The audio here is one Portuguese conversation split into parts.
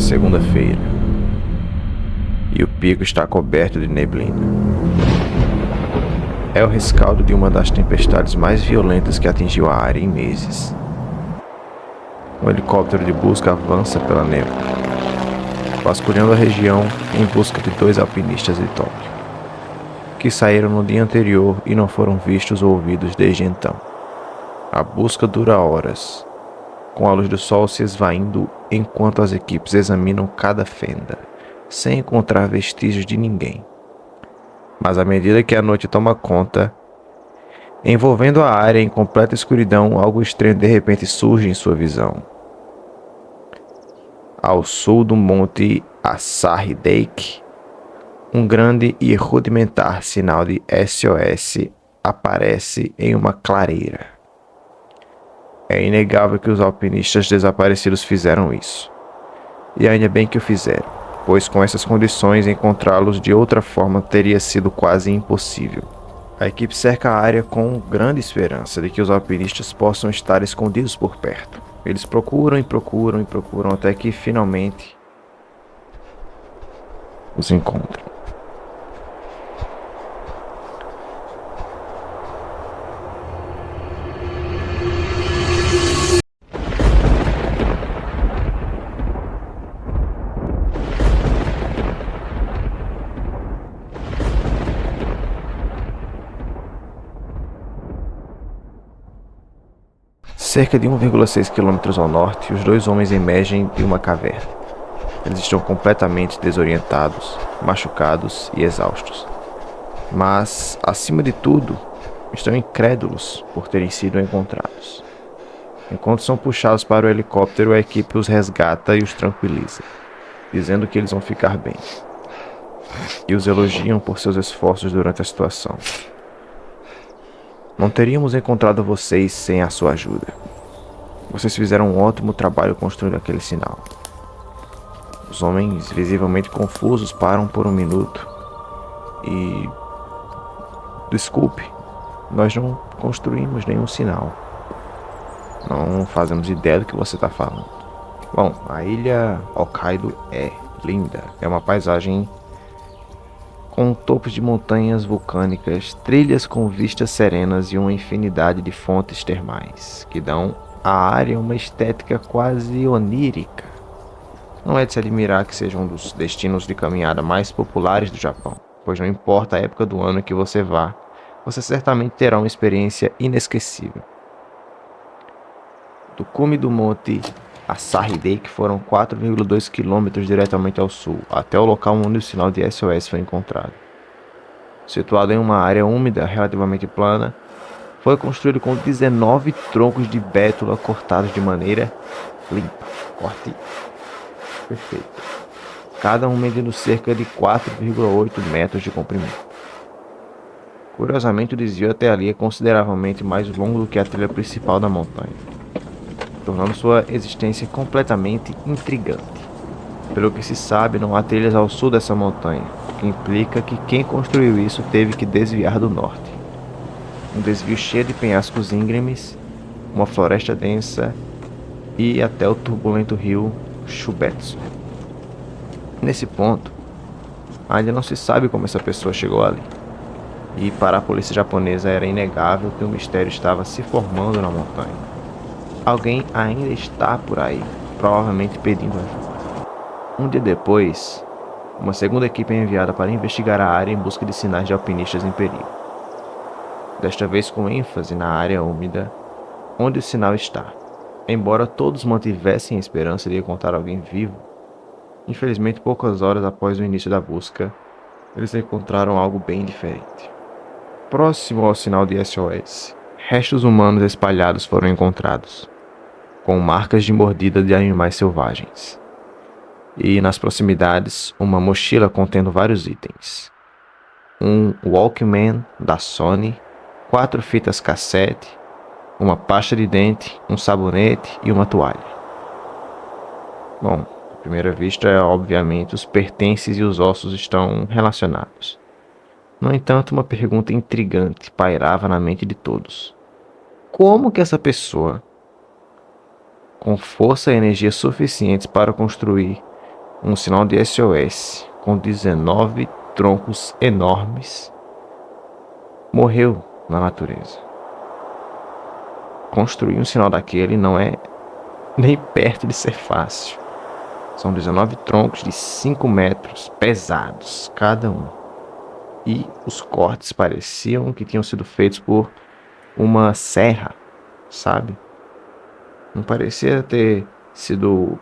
segunda-feira, e o pico está coberto de neblina. É o rescaldo de uma das tempestades mais violentas que atingiu a área em meses. Um helicóptero de busca avança pela névoa, vasculhando a região em busca de 2 alpinistas de Tóquio, que saíram no dia anterior e não foram vistos ou ouvidos desde então. A busca dura horas, com a luz do sol se esvaindo enquanto as equipes examinam cada fenda, sem encontrar vestígios de ninguém. Mas à medida que a noite toma conta, envolvendo a área em completa escuridão, algo estranho de repente surge em sua visão. Ao sul do monte Asahi Dake, um grande e rudimentar sinal de SOS aparece em uma clareira. É inegável que os alpinistas desaparecidos fizeram isso. E ainda bem que o fizeram, pois com essas condições encontrá-los de outra forma teria sido quase impossível. A equipe cerca a área com grande esperança de que os alpinistas possam estar escondidos por perto. Eles procuram e procuram e procuram até que finalmente os encontram. Cerca de 1,6 km ao norte, os 2 homens emergem de uma caverna. Eles estão completamente desorientados, machucados e exaustos. Mas, acima de tudo, estão incrédulos por terem sido encontrados. Enquanto são puxados para o helicóptero, a equipe os resgata e os tranquiliza, dizendo que eles vão ficar bem. E os elogiam por seus esforços durante a situação. Não teríamos encontrado vocês sem a sua ajuda. Vocês fizeram um ótimo trabalho construindo aquele sinal. Os homens, visivelmente confusos, param por um minuto. E... desculpe, nós não construímos nenhum sinal. Não fazemos ideia do que você está falando. Bom, a ilha Hokkaido é linda. É uma paisagem com topos de montanhas vulcânicas, trilhas com vistas serenas e uma infinidade de fontes termais, que dão à área uma estética quase onírica. Não é de se admirar que seja um dos destinos de caminhada mais populares do Japão, pois não importa a época do ano que você vá, você certamente terá uma experiência inesquecível. Do cume do monte Asahi Dake foram 4,2 km diretamente ao sul, até o local onde o sinal de SOS foi encontrado. Situado em uma área úmida relativamente plana, foi construído com 19 troncos de bétula cortados de maneira limpa. Corte perfeito. Cada um medindo cerca de 4,8 metros de comprimento. Curiosamente, o desvio até ali é consideravelmente mais longo do que a trilha principal da montanha, tornando sua existência completamente intrigante. Pelo que se sabe, não há trilhas ao sul dessa montanha, o que implica que quem construiu isso teve que desviar do norte. Um desvio cheio de penhascos íngremes, uma floresta densa e até o turbulento rio Shubetsu. Nesse ponto, ainda não se sabe como essa pessoa chegou ali. E para a polícia japonesa era inegável que um mistério estava se formando na montanha. Alguém ainda está por aí, provavelmente pedindo ajuda. Um dia depois, uma segunda equipe é enviada para investigar a área em busca de sinais de alpinistas em perigo. Desta vez com ênfase na área úmida, onde o sinal está. Embora todos mantivessem a esperança de encontrar alguém vivo, infelizmente poucas horas após o início da busca, eles encontraram algo bem diferente. Próximo ao sinal de SOS, restos humanos espalhados foram encontrados, com marcas de mordida de animais selvagens. E nas proximidades, uma mochila contendo vários itens. Um Walkman da Sony, 4 fitas cassete, uma pasta de dente, um sabonete e uma toalha. Bom, à primeira vista, obviamente, os pertences e os ossos estão relacionados. No entanto, uma pergunta intrigante pairava na mente de todos. Como que essa pessoa, com força e energia suficientes para construir um sinal de SOS com 19 troncos enormes morreu na natureza. Construir um sinal daquele não é nem perto de ser fácil. São 19 troncos de 5 metros, pesados cada um. E os cortes pareciam que tinham sido feitos por uma serra, sabe? Não parecia ter sido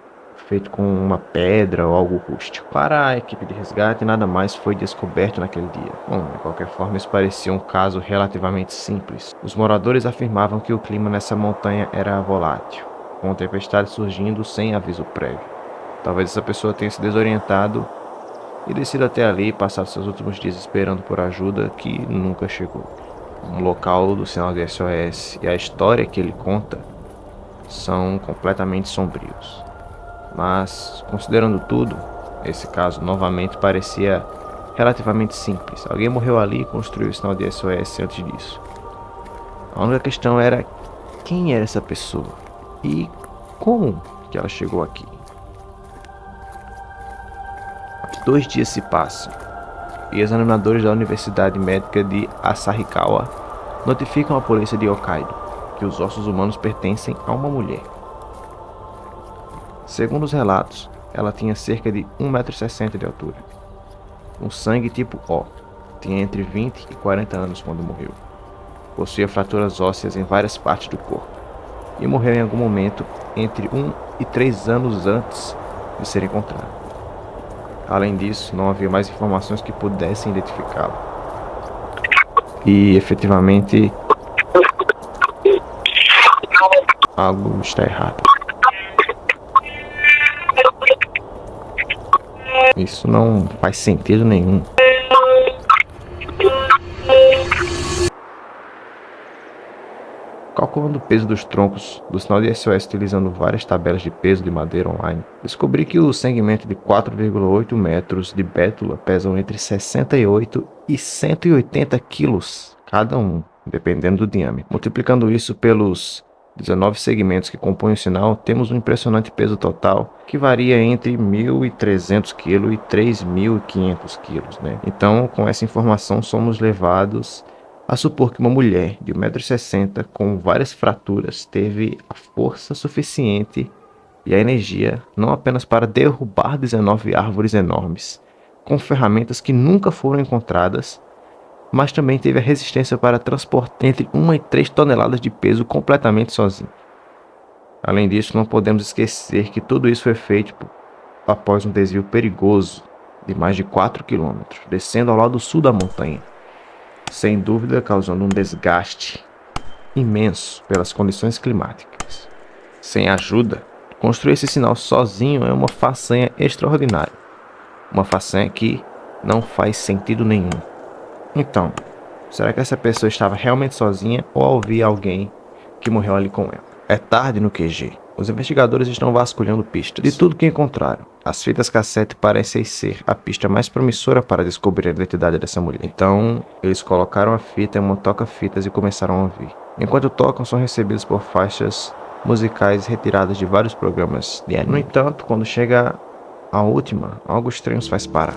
feito com uma pedra ou algo rústico. Para a equipe de resgate, nada mais foi descoberto naquele dia. Bom, de qualquer forma, isso parecia um caso relativamente simples. Os moradores afirmavam que o clima nessa montanha era volátil, com tempestades surgindo sem aviso prévio. Talvez essa pessoa tenha se desorientado e descido até ali e passado seus últimos dias esperando por ajuda que nunca chegou. O local do sinal de SOS e a história que ele conta são completamente sombrios. Mas, considerando tudo, esse caso novamente parecia relativamente simples. Alguém morreu ali e construiu o sinal de SOS antes disso. A única questão era quem era essa pessoa e como que ela chegou aqui. 2 dias se passam e examinadores da Universidade Médica de Asahikawa notificam a polícia de Hokkaido que os ossos humanos pertencem a uma mulher. Segundo os relatos, ela tinha cerca de 1,60 m de altura. Um sangue tipo O, tinha entre 20 e 40 anos quando morreu. Possuía fraturas ósseas em várias partes do corpo e morreu em algum momento entre 1 e 3 anos antes de ser encontrada. Além disso, não havia mais informações que pudessem identificá-la. E, efetivamente, algo está errado. Isso não faz sentido nenhum. Calculando o peso dos troncos do sinal de SOS utilizando várias tabelas de peso de madeira online, descobri que o segmento de 4,8 metros de bétula pesam entre 68 e 180 quilos cada um, dependendo do diâmetro. Multiplicando isso pelos 19 segmentos que compõem o sinal, temos um impressionante peso total que varia entre 1.300 kg e 3.500 kg, né? Então, com essa informação, somos levados a supor que uma mulher de 1,60 m com várias fraturas teve a força suficiente e a energia não apenas para derrubar 19 árvores enormes, com ferramentas que nunca foram encontradas, mas também teve a resistência para transportar entre 1 e 3 toneladas de peso completamente sozinha. Além disso, não podemos esquecer que tudo isso foi feito após um desvio perigoso de mais de 4 km, descendo ao lado sul da montanha, sem dúvida causando um desgaste imenso pelas condições climáticas. Sem ajuda, construir esse sinal sozinho é uma façanha extraordinária, uma façanha que não faz sentido nenhum. Então, será que essa pessoa estava realmente sozinha ou havia alguém que morreu ali com ela? É tarde no QG. Os investigadores estão vasculhando pistas de tudo que encontraram. As fitas cassete parecem ser a pista mais promissora para descobrir a identidade dessa mulher. Então, eles colocaram a fita em uma toca-fitas e começaram a ouvir. Enquanto tocam, são recebidos por faixas musicais retiradas de vários programas de anime. No entanto, quando chega a última, algo estranho os faz parar.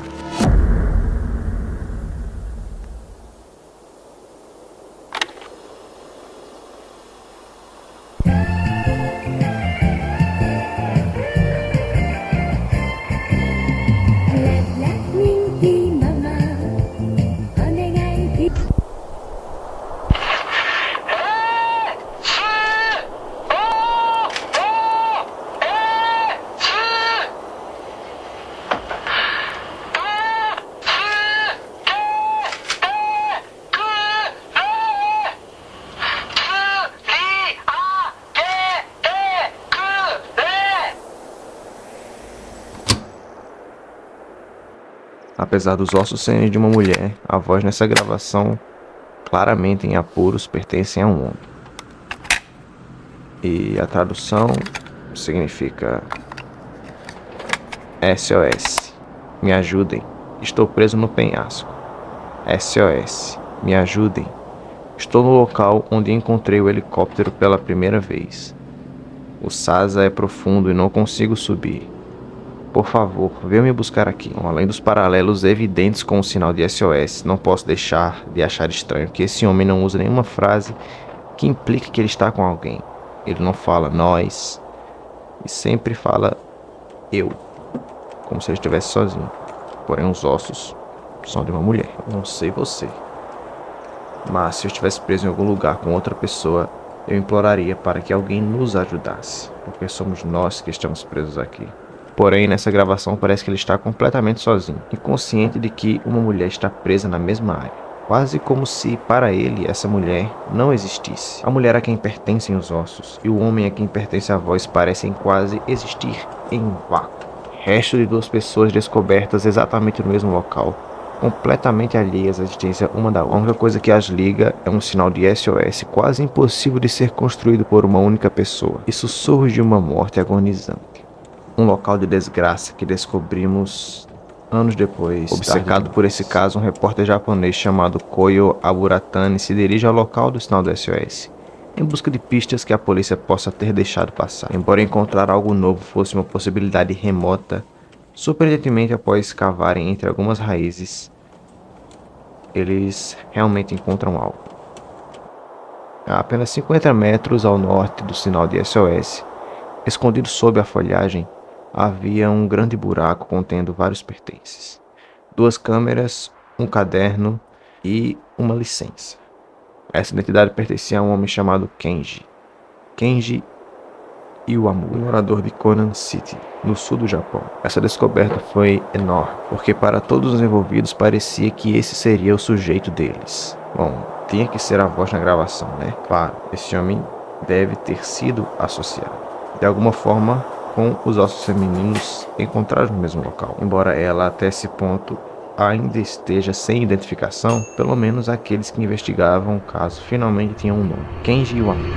Apesar dos ossos serem de uma mulher, a voz nessa gravação, claramente em apuros, pertence a um homem. E a tradução significa: SOS, me ajudem, estou preso no penhasco. SOS, me ajudem, estou no local onde encontrei o helicóptero pela primeira vez. O Sasa é profundo e não consigo subir. Por favor, venha me buscar aqui. Bom, além dos paralelos evidentes com o sinal de SOS, não posso deixar de achar estranho que esse homem não usa nenhuma frase que implique que ele está com alguém. Ele não fala nós e sempre fala eu, como se ele estivesse sozinho. Porém, os ossos são de uma mulher. Não sei você, mas se eu estivesse preso em algum lugar com outra pessoa, eu imploraria para que alguém nos ajudasse, porque somos nós que estamos presos aqui. Porém, nessa gravação parece que ele está completamente sozinho, inconsciente de que uma mulher está presa na mesma área. Quase como se, para ele, essa mulher não existisse. A mulher a quem pertencem os ossos e o homem a quem pertence a voz parecem quase existir em um vácuo. Resto de duas pessoas descobertas exatamente no mesmo local, completamente alheias à existência uma da outra. A única coisa que as liga é um sinal de SOS quase impossível de ser construído por uma única pessoa, e sussurros de uma morte agonizante. Um local de desgraça que descobrimos anos depois. Obcecado por esse caso, um repórter japonês chamado Koyo Aburatani se dirige ao local do sinal do SOS, em busca de pistas que a polícia possa ter deixado passar. Embora encontrar algo novo fosse uma possibilidade remota, surpreendentemente após cavarem entre algumas raízes, eles realmente encontram algo. A apenas 50 metros ao norte do sinal de SOS, escondido sob a folhagem, havia um grande buraco contendo vários pertences. 2 câmeras, um caderno e uma licença. Essa identidade pertencia a um homem chamado Kenji Iwamura, morador de Konan City, no sul do Japão. Essa descoberta foi enorme, porque para todos os envolvidos parecia que esse seria o sujeito deles. Bom, tinha que ser a voz na gravação, né? Claro, esse homem deve ter sido associado, de alguma forma, com os ossos femininos encontrados no mesmo local. Embora ela, até esse ponto, ainda esteja sem identificação, pelo menos aqueles que investigavam o caso finalmente tinham um nome: Kenji Iwamura.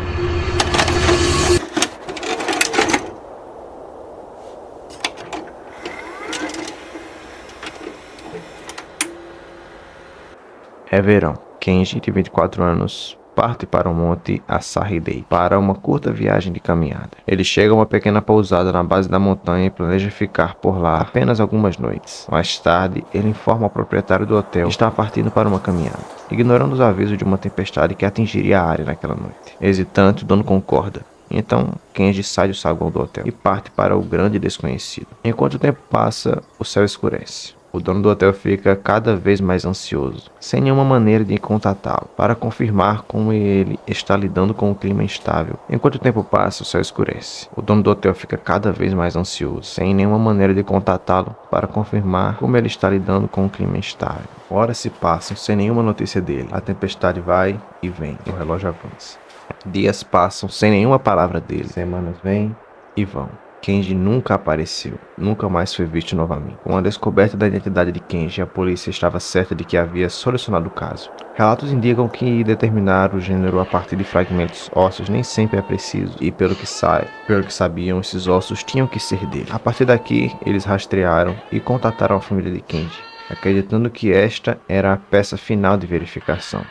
É verão. Kenji, de 24 anos, parte para o monte Asahi-dei para uma curta viagem de caminhada. Ele chega a uma pequena pousada na base da montanha e planeja ficar por lá apenas algumas noites. Mais tarde, ele informa ao proprietário do hotel que está partindo para uma caminhada, ignorando os avisos de uma tempestade que atingiria a área naquela noite. Hesitante, o dono concorda. Então, Kenji sai do saguão do hotel e parte para o grande desconhecido. Enquanto o tempo passa, o céu escurece. O dono do hotel fica cada vez mais ansioso, sem nenhuma maneira de contatá-lo, para confirmar como ele está lidando com o clima instável. Enquanto o tempo passa, o céu escurece. O dono do hotel fica cada vez mais ansioso, sem nenhuma maneira de contatá-lo, para confirmar como ele está lidando com o clima instável. Horas se passam sem nenhuma notícia dele. A tempestade vai e vem, o relógio avança. Dias passam sem nenhuma palavra dele. Semanas vêm e vão. Kenji nunca apareceu, nunca mais foi visto novamente. Com a descoberta da identidade de Kenji, a polícia estava certa de que havia solucionado o caso. Relatos indicam que determinar o gênero a partir de fragmentos ósseos nem sempre é preciso, e pelo que sabiam, esses ossos tinham que ser dele. A partir daqui, eles rastrearam e contataram a família de Kenji, acreditando que esta era a peça final de verificação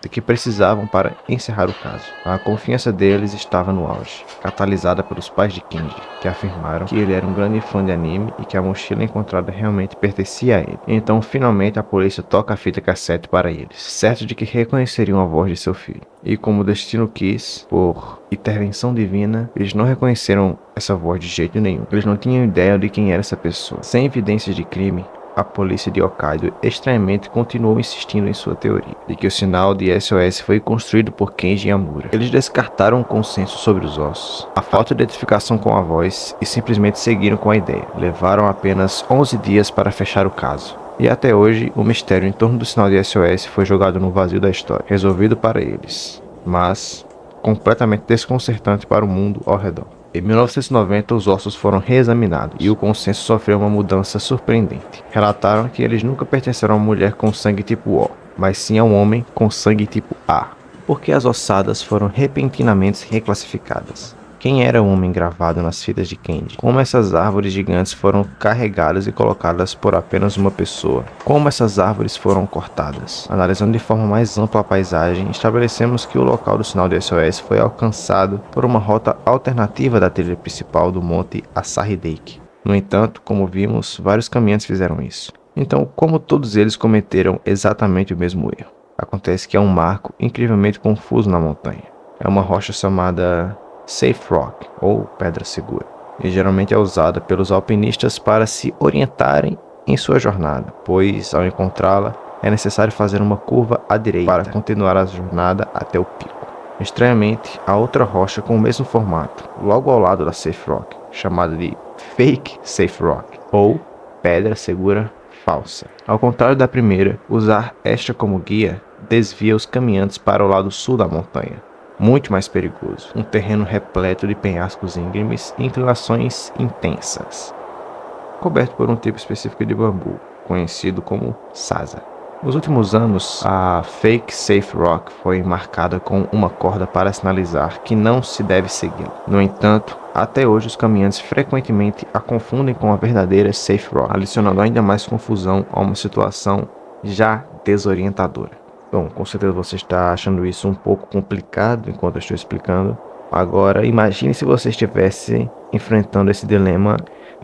de que precisavam para encerrar o caso. A confiança deles estava no auge, catalisada pelos pais de Kenji, que afirmaram que ele era um grande fã de anime e que a mochila encontrada realmente pertencia a ele. Então, finalmente, a polícia toca a fita cassete para eles, certos de que reconheceriam a voz de seu filho. E como o destino quis, por intervenção divina, eles não reconheceram essa voz de jeito nenhum. Eles não tinham ideia de quem era essa pessoa. Sem evidências de crime, a polícia de Hokkaido estranhamente continuou insistindo em sua teoria de que o sinal de SOS foi construído por Kenji Yamura. Eles descartaram o consenso sobre os ossos, a falta de identificação com a voz e simplesmente seguiram com a ideia. Levaram apenas 11 dias para fechar o caso. E até hoje, o mistério em torno do sinal de SOS foi jogado no vazio da história, resolvido para eles, mas completamente desconcertante para o mundo ao redor. Em 1990, os ossos foram reexaminados e o consenso sofreu uma mudança surpreendente. Relataram que eles nunca pertenceram a uma mulher com sangue tipo O, mas sim a um homem com sangue tipo A, porque as ossadas foram repentinamente reclassificadas. Quem era o homem gravado nas fitas de Kenji? Como essas árvores gigantes foram carregadas e colocadas por apenas uma pessoa? Como essas árvores foram cortadas? Analisando de forma mais ampla a paisagem, estabelecemos que o local do sinal de SOS foi alcançado por uma rota alternativa da trilha principal do monte Asahi-dei. No entanto, como vimos, vários caminhantes fizeram isso. Então, como todos eles cometeram exatamente o mesmo erro? Acontece que há um marco incrivelmente confuso na montanha. É uma rocha chamada Safe Rock, ou Pedra Segura, e geralmente é usada pelos alpinistas para se orientarem em sua jornada, pois ao encontrá-la é necessário fazer uma curva à direita para continuar a jornada até o pico. Estranhamente, há outra rocha com o mesmo formato, logo ao lado da Safe Rock, chamada de Fake Safe Rock, ou Pedra Segura Falsa. Ao contrário da primeira, usar esta como guia desvia os caminhantes para o lado sul da montanha, muito mais perigoso, um terreno repleto de penhascos íngremes e inclinações intensas, coberto por um tipo específico de bambu, conhecido como sasa. Nos últimos anos, a Fake Safe Rock foi marcada com uma corda para sinalizar que não se deve segui-la. No entanto, até hoje os caminhantes frequentemente a confundem com a verdadeira Safe Rock, adicionando ainda mais confusão a uma situação já desorientadora. Bom, com certeza você está achando isso um pouco complicado enquanto eu estou explicando. Agora, imagine se você estivesse enfrentando esse dilema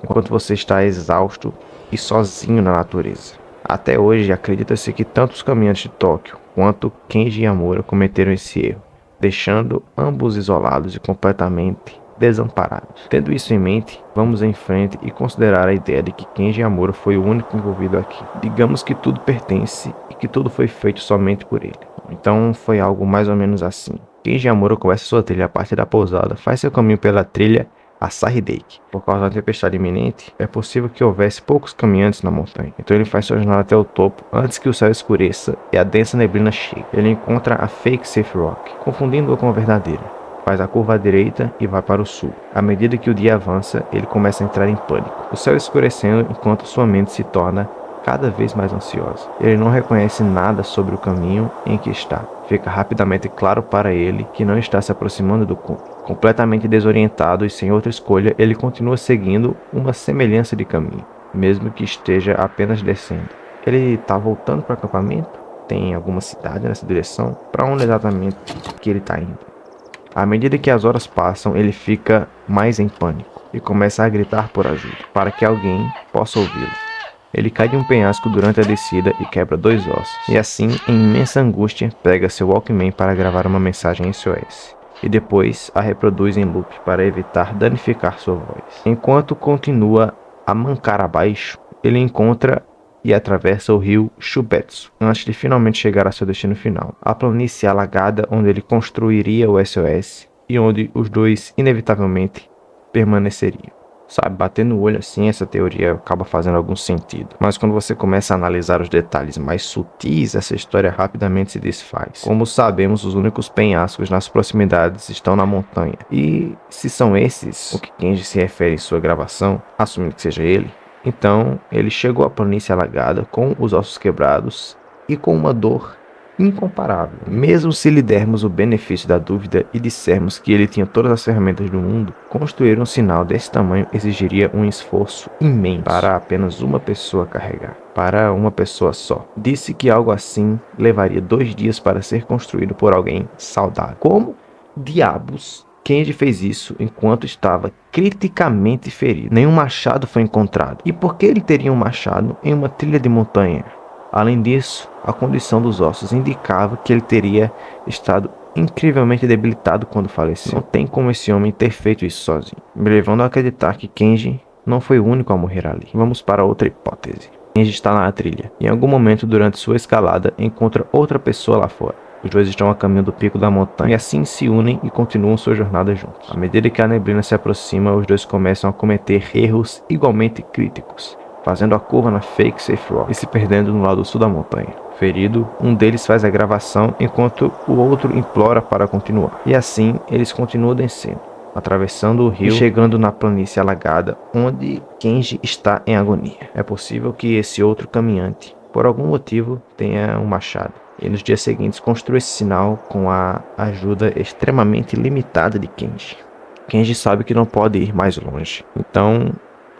enquanto você está exausto e sozinho na natureza. Até hoje, acredita-se que tanto os caminhantes de Tóquio quanto Kenji Yamura cometeram esse erro, deixando ambos isolados e completamente desamparados. Tendo isso em mente, vamos em frente e considerar a ideia de que Kenji Yamura foi o único envolvido aqui. Digamos que tudo pertence e que tudo foi feito somente por ele. Então foi algo mais ou menos assim. Kenji Yamura começa sua trilha a partir da pousada, faz seu caminho pela trilha Asahi Dake. Por causa da tempestade iminente, é possível que houvesse poucos caminhantes na montanha. Então ele faz sua jornada até o topo antes que o céu escureça e a densa neblina chegue. Ele encontra a Fake Safe Rock, confundindo-a com a verdadeira. Faz a curva à direita e vai para o sul. À medida que o dia avança, ele começa a entrar em pânico. O céu escurecendo enquanto sua mente se torna cada vez mais ansiosa. Ele não reconhece nada sobre o caminho em que está. Fica rapidamente claro para ele que não está se aproximando do cume. Completamente desorientado e sem outra escolha, ele continua seguindo uma semelhança de caminho, mesmo que esteja apenas descendo. Ele está voltando para o acampamento? Tem alguma cidade nessa direção? Para onde exatamente que ele está indo? À medida que as horas passam, ele fica mais em pânico e começa a gritar por ajuda, para que alguém possa ouvi-lo. Ele cai de um penhasco durante a descida e quebra 2 ossos, e assim, em imensa angústia, pega seu Walkman para gravar uma mensagem SOS, e depois a reproduz em loop para evitar danificar sua voz. Enquanto continua a mancar abaixo, ele encontra e atravessa o rio Shubetsu, antes de finalmente chegar a seu destino final, a planície alagada onde ele construiria o SOS e onde os dois inevitavelmente permaneceriam. Sabe, batendo o olho assim, essa teoria acaba fazendo algum sentido. Mas quando você começa a analisar os detalhes mais sutis, essa história rapidamente se desfaz. Como sabemos, os únicos penhascos nas proximidades estão na montanha. E se são esses o que Kenji se refere em sua gravação, assumindo que seja ele, então ele chegou à planície alagada com os ossos quebrados e com uma dor incomparável. Mesmo se lhe dermos o benefício da dúvida e dissermos que ele tinha todas as ferramentas do mundo, construir um sinal desse tamanho exigiria um esforço imenso para apenas uma pessoa carregar. Para uma pessoa só. Disse que algo assim levaria 2 dias para ser construído por alguém saudável. Como diabos Kenji fez isso enquanto estava criticamente ferido? Nenhum machado foi encontrado. E por que ele teria um machado em uma trilha de montanha? Além disso, a condição dos ossos indicava que ele teria estado incrivelmente debilitado quando faleceu. Não tem como esse homem ter feito isso sozinho, me levando a acreditar que Kenji não foi o único a morrer ali. Vamos para outra hipótese. Kenji está na trilha. Em algum momento durante sua escalada, encontra outra pessoa lá fora. Os dois estão a caminho do pico da montanha e assim se unem e continuam sua jornada juntos. À medida que a neblina se aproxima, os dois começam a cometer erros igualmente críticos, fazendo a curva na Fake Safe Rock e se perdendo no lado sul da montanha. Ferido, um deles faz a gravação enquanto o outro implora para continuar. E assim, eles continuam descendo, atravessando o rio e chegando na planície alagada, onde Kenji está em agonia. É possível que esse outro caminhante, por algum motivo, tenha um machado. E nos dias seguintes construa esse sinal com a ajuda extremamente limitada de Kenji. Kenji sabe que não pode ir mais longe. Então,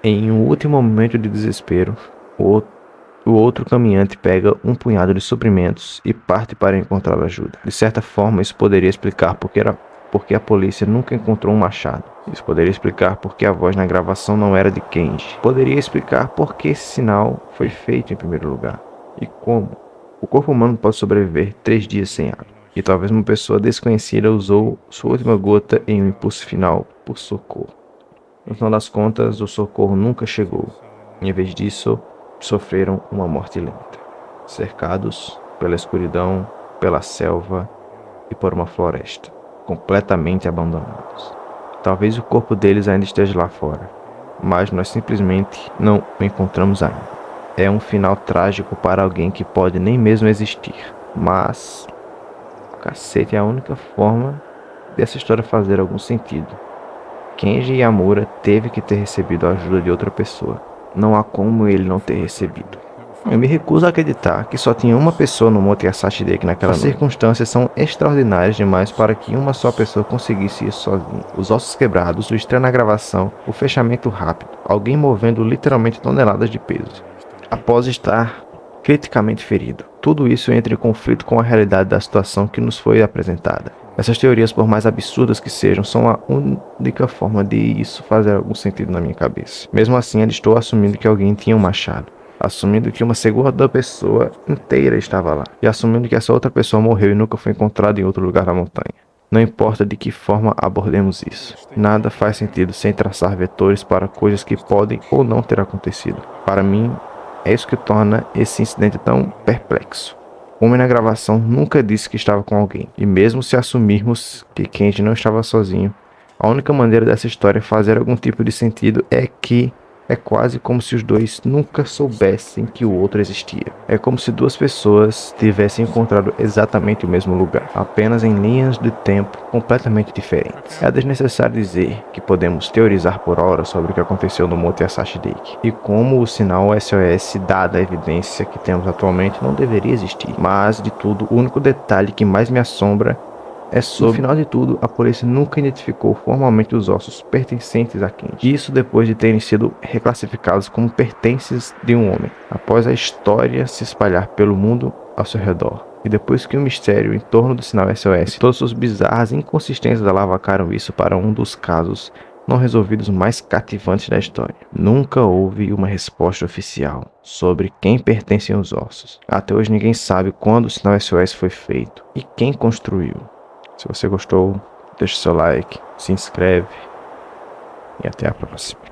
em um último momento de desespero, o outro caminhante pega um punhado de suprimentos e parte para encontrar ajuda. De certa forma, isso poderia explicar porque era porque a polícia nunca encontrou um machado. Isso poderia explicar por que a voz na gravação não era de Kenji. Poderia explicar por que esse sinal foi feito em primeiro lugar. E como o corpo humano pode sobreviver 3 dias sem água. E talvez uma pessoa desconhecida usou sua última gota em um impulso final por socorro. No final das contas, o socorro nunca chegou. Em vez disso, sofreram uma morte lenta. Cercados pela escuridão, pela selva e por uma floresta. Completamente abandonados. Talvez o corpo deles ainda esteja lá fora, mas nós simplesmente não o encontramos ainda. É um final trágico para alguém que pode nem mesmo existir, mas cacete, é a única forma dessa história fazer algum sentido. Kenji Yamura teve que ter recebido a ajuda de outra pessoa. Não há como ele não ter recebido. Eu me recuso a acreditar que só tinha uma pessoa no Monte Asashi Lake naquela noite. As circunstâncias são extraordinárias demais para que uma só pessoa conseguisse isso sozinha. Os ossos quebrados, o estranho na gravação, o fechamento rápido, alguém movendo literalmente toneladas de peso, após estar criticamente ferido. Tudo isso entra em conflito com a realidade da situação que nos foi apresentada. Essas teorias, por mais absurdas que sejam, são a única forma de isso fazer algum sentido na minha cabeça. Mesmo assim, ainda estou assumindo que alguém tinha um machado. Assumindo que uma segunda pessoa inteira estava lá. E assumindo que essa outra pessoa morreu e nunca foi encontrada em outro lugar da montanha. Não importa de que forma abordemos isso. Nada faz sentido sem traçar vetores para coisas que podem ou não ter acontecido. Para mim, é isso que torna esse incidente tão perplexo. O homem na gravação nunca disse que estava com alguém. E mesmo se assumirmos que Kenji não estava sozinho, a única maneira dessa história fazer algum tipo de sentido é que é quase como se os dois nunca soubessem que o outro existia. É como se duas pessoas tivessem encontrado exatamente o mesmo lugar, apenas em linhas de tempo completamente diferentes. É desnecessário dizer que podemos teorizar por horas sobre o que aconteceu no Monte Asashi Lake e como o sinal SOS, dada a evidência que temos atualmente, não deveria existir. Mas, de tudo, o único detalhe que mais me assombra é sobre, no final de tudo, a polícia nunca identificou formalmente os ossos pertencentes a Kenji. Isso depois de terem sido reclassificados como pertences de um homem, após a história se espalhar pelo mundo ao seu redor. E depois que o mistério em torno do sinal SOS e todas suas bizarras inconsistências alavancaram isso para um dos casos não resolvidos mais cativantes da história. Nunca houve uma resposta oficial sobre quem pertencem os ossos. Até hoje ninguém sabe quando o sinal SOS foi feito e quem construiu. Se você gostou, deixe seu like, se inscreve e até a próxima.